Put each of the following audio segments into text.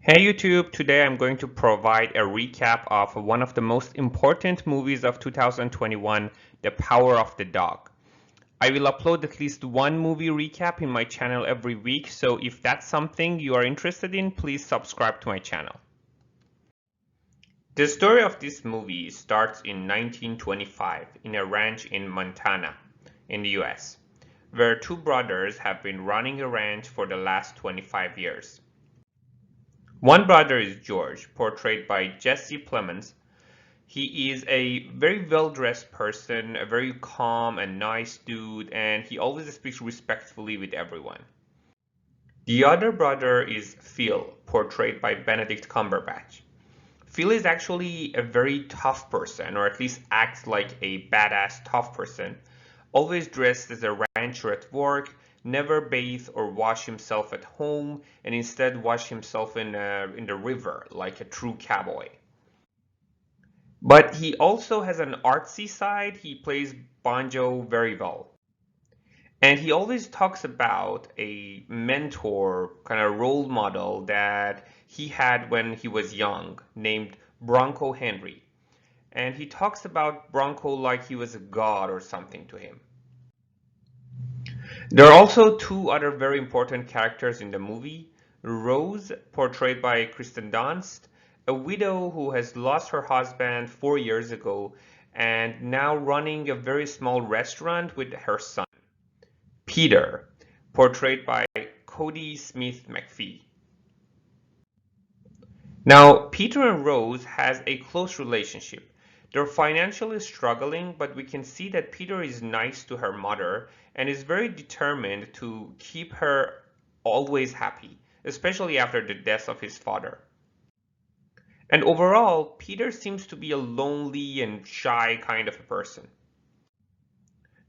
Hey YouTube, today I'm going to provide a recap of one of the most important movies of 2021, The Power of the Dog. I will upload at least one movie recap in my channel every week, so if that's something you are interested in, please subscribe to my channel. The story of this movie starts in 1925 in a ranch in Montana, in the US, where two brothers have been running a ranch for the last 25 years. One brother is George, portrayed by Jesse Plemons. He is a very well-dressed person, a very calm and nice dude, and he always speaks respectfully with everyone. The other brother is Phil, portrayed by Benedict Cumberbatch. Phil is actually a very tough person, or at least acts like a badass tough person, always dressed as a rancher at work, never bathe or wash himself at home, and instead wash himself in the river like a true cowboy. But he also has an artsy side. He plays banjo very well. And he always talks about a mentor, kind of role model that he had when he was young, named Bronco Henry. And he talks about Bronco like he was a god or something to him. There are also two other very important characters in the movie. Rose, portrayed by Kristen Dunst, a widow who has lost her husband 4 years ago and now running a very small restaurant with her son. Peter, portrayed by Cody Smith McPhee. Now, Peter and Rose has a close relationship. They're financially struggling, but we can see that Peter is nice to her mother and is very determined to keep her always happy, especially after the death of his father. And overall, Peter seems to be a lonely and shy kind of a person.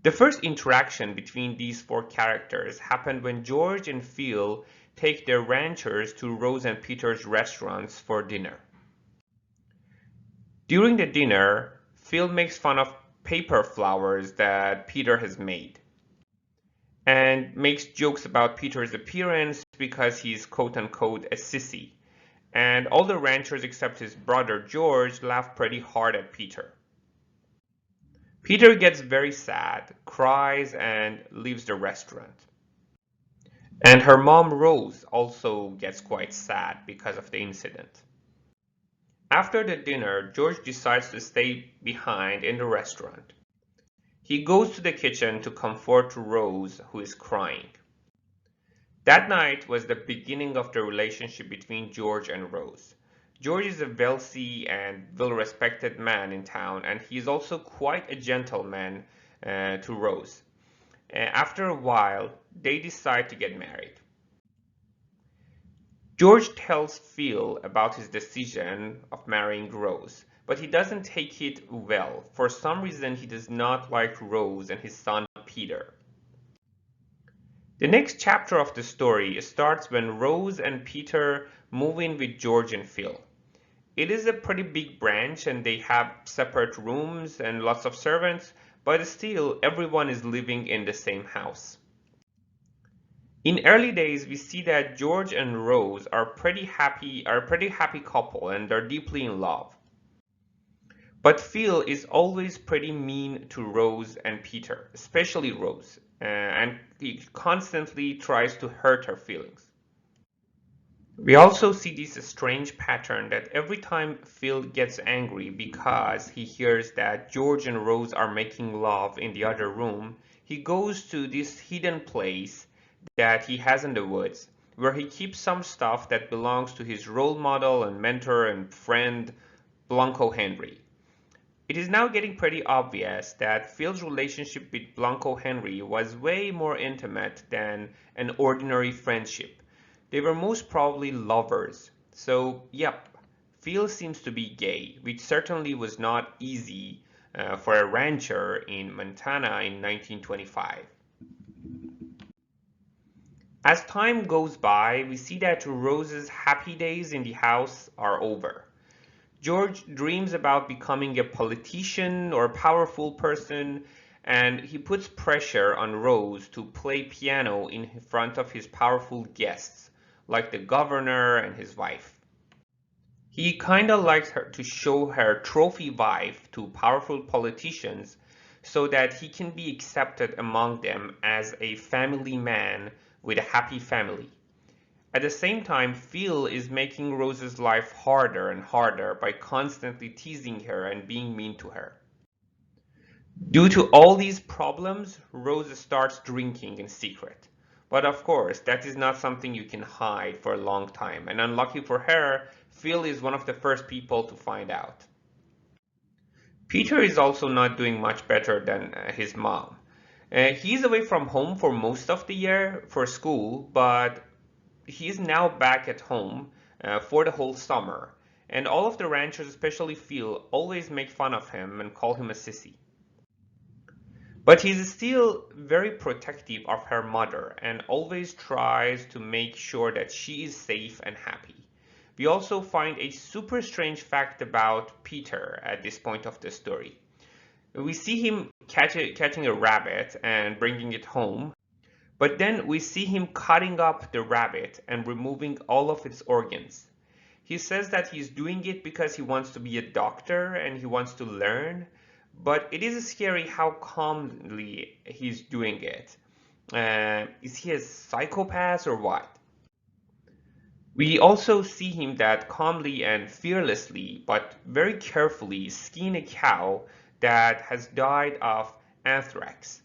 The first interaction between these four characters happened when George and Phil take their ranchers to Rose and Peter's restaurants for dinner. During the dinner, Phil makes fun of paper flowers that Peter has made and makes jokes about Peter's appearance because he's quote-unquote a sissy. And all the ranchers except his brother George laugh pretty hard at Peter. Peter gets very sad, cries, and leaves the restaurant. And her mom Rose also gets quite sad because of the incident. After the dinner, George decides to stay behind in the restaurant. He goes to the kitchen to comfort Rose, who is crying. That night was the beginning of the relationship between George and Rose. George is a wealthy and well-respected man in town, and he is also quite a gentleman to Rose. After a while, they decide to get married. George tells Phil about his decision of marrying Rose, but he doesn't take it well. For some reason, he does not like Rose and his son Peter. The next chapter of the story starts when Rose and Peter move in with George and Phil. It is a pretty big branch and they have separate rooms and lots of servants, but still everyone is living in the same house. In early days, we see that George and Rose are a pretty happy couple and they're deeply in love. But Phil is always pretty mean to Rose and Peter, especially Rose, and he constantly tries to hurt her feelings. We also see this strange pattern that every time Phil gets angry because he hears that George and Rose are making love in the other room, he goes to this hidden place that he has in the woods, where he keeps some stuff that belongs to his role model and mentor and friend, Blanco Henry. It is now getting pretty obvious that Phil's relationship with Blanco Henry was way more intimate than an ordinary friendship. They were most probably lovers. So, yep, Phil seems to be gay, which certainly was not easy for a rancher in Montana in 1925. As time goes by, we see that Rose's happy days in the house are over. George dreams about becoming a politician or a powerful person, and he puts pressure on Rose to play piano in front of his powerful guests, like the governor and his wife. He kinda likes her to show her trophy wife to powerful politicians so that he can be accepted among them as a family man with a happy family. At the same time, Phil is making Rose's life harder and harder by constantly teasing her and being mean to her. Due to all these problems, Rose starts drinking in secret. But of course, that is not something you can hide for a long time, and unlucky for her, Phil is one of the first people to find out. Peter is also not doing much better than his mom. He's away from home for most of the year for school, but he is now back at home for the whole summer. And all of the ranchers, especially Phil, always make fun of him and call him a sissy. But he's still very protective of her mother and always tries to make sure that she is safe and happy. We also find a super strange fact about Peter at this point of the story. We see him catching a rabbit and bringing it home, but then we see him cutting up the rabbit and removing all of its organs. He says that he's doing it because he wants to be a doctor and he wants to learn, but it is scary how calmly he's doing it. Is he a psychopath or what? We also see him that calmly and fearlessly, but very carefully, skin a cow that has died of anthrax.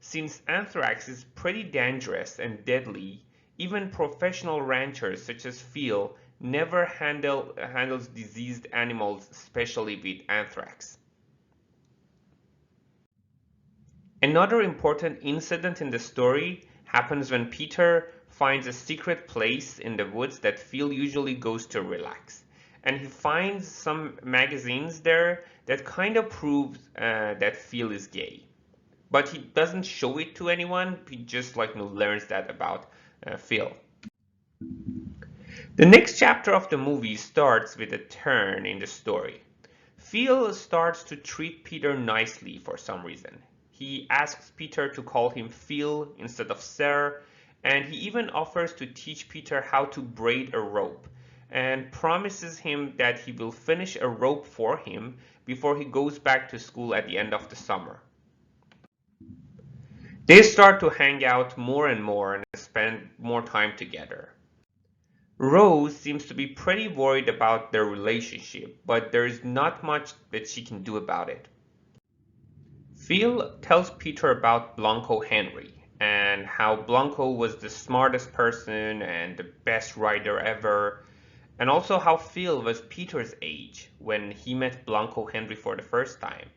Since anthrax is pretty dangerous and deadly, even professional ranchers such as Phil never handles diseased animals, especially with anthrax. Another important incident in the story happens when Peter finds a secret place in the woods that Phil usually goes to relax. And he finds some magazines there that kind of proves that Phil is gay. But he doesn't show it to anyone, he just learns that about Phil. The next chapter of the movie starts with a turn in the story. Phil starts to treat Peter nicely for some reason. He asks Peter to call him Phil instead of Sir, and he even offers to teach Peter how to braid a rope, and promises him that he will finish a rope for him before he goes back to school at the end of the summer. They start to hang out more and more and spend more time together. Rose seems to be pretty worried about their relationship, but there's not much that she can do about it. Phil tells Peter about Blanco Henry and how Blanco was the smartest person and the best rider ever, and also how Phil was Peter's age when he met Blanco Henry for the first time.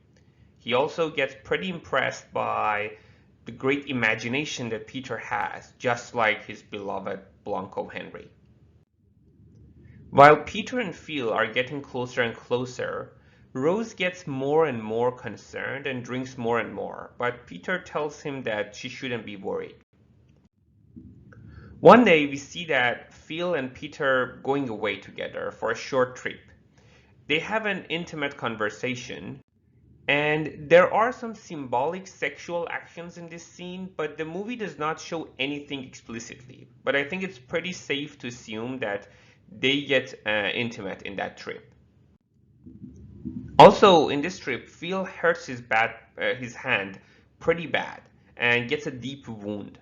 He also gets pretty impressed by the great imagination that Peter has, just like his beloved Blanco Henry. While Peter and Phil are getting closer and closer, Rose gets more and more concerned and drinks more and more, but Peter tells him that she shouldn't be worried. One day we see that Phil and Peter going away together for a short trip. They have an intimate conversation, and there are some symbolic sexual actions in this scene, but the movie does not show anything explicitly. But I think it's pretty safe to assume that they get intimate in that trip. Also, in this trip, Phil hurts his hand pretty bad and gets a deep wound.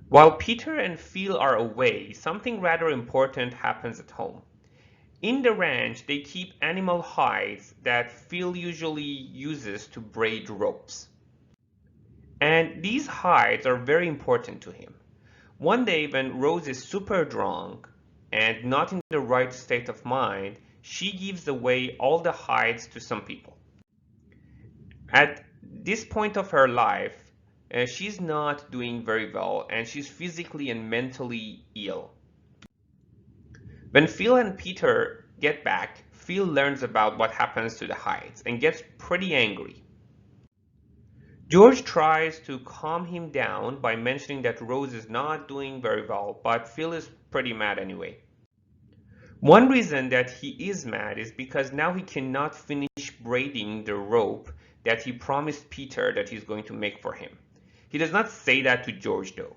While Peter and Phil are away, something rather important happens at home. In the ranch, they keep animal hides that Phil usually uses to braid ropes. And these hides are very important to him. One day when Rose is super drunk and not in the right state of mind, she gives away all the hides to some people. At this point of her life, she's not doing very well and she's physically and mentally ill. When Phil and Peter get back, Phil learns about what happens to the hides and gets pretty angry. George tries to calm him down by mentioning that Rose is not doing very well, but Phil is pretty mad anyway. One reason that he is mad is because now he cannot finish braiding the rope that he promised Peter that he's going to make for him. He does not say that to George though.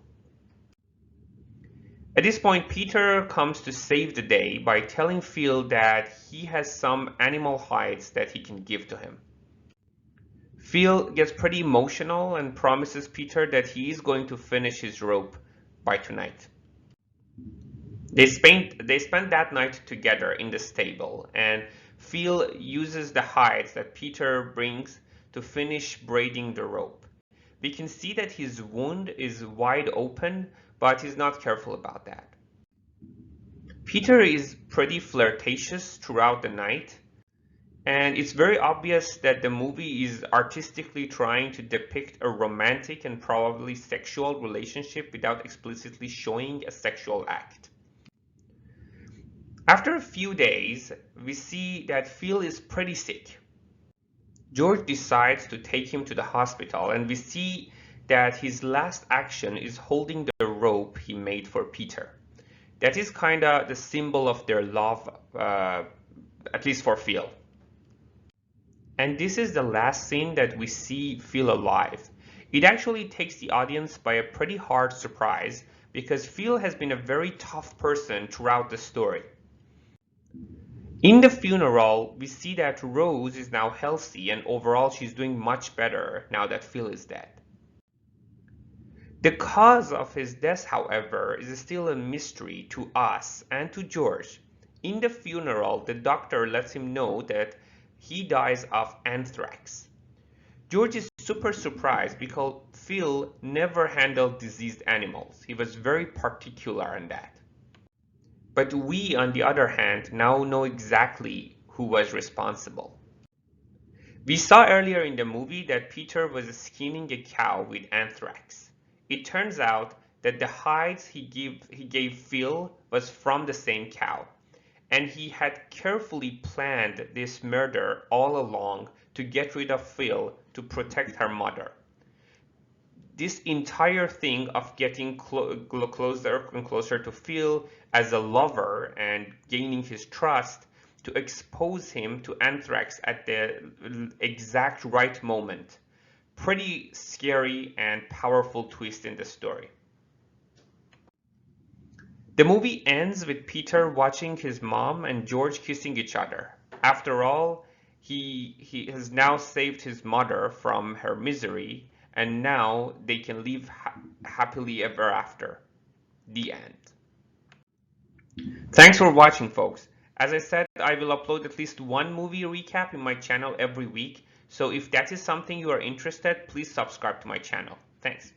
At this point, Peter comes to save the day by telling Phil that he has some animal hides that he can give to him. Phil gets pretty emotional and promises Peter that he is going to finish his rope by tonight. They spend that night together in the stable, and Phil uses the hides that Peter brings to finish braiding the rope. We can see that his wound is wide open, but he's not careful about that. Peter is pretty flirtatious throughout the night, and it's very obvious that the movie is artistically trying to depict a romantic and probably sexual relationship without explicitly showing a sexual act. After a few days, we see that Phil is pretty sick. George decides to take him to the hospital, and we see that his last action is holding the rope he made for Peter. That is kind of the symbol of their love, at least for Phil. And this is the last scene that we see Phil alive. It actually takes the audience by a pretty hard surprise because Phil has been a very tough person throughout the story. In the funeral, we see that Rose is now healthy and overall she's doing much better now that Phil is dead. The cause of his death, however, is still a mystery to us and to George. In the funeral, the doctor lets him know that he dies of anthrax. George is super surprised because Phil never handled diseased animals. He was very particular on that. But we, on the other hand, now know exactly who was responsible. We saw earlier in the movie that Peter was skinning a cow with anthrax. It turns out that the hides he gave Phil was from the same cow, and he had carefully planned this murder all along to get rid of Phil to protect her mother. This entire thing of getting closer and closer to Phil as a lover and gaining his trust to expose him to anthrax at the exact right moment. Pretty scary and powerful twist in the story. The movie ends with Peter watching his mom and George kissing each other. After all, he has now saved his mother from her misery, and now they can live happily ever after. The end. Thanks for watching, folks. As I said, I will upload at least one movie recap in my channel every week, so if that is something you are interested, please subscribe to my channel. Thanks.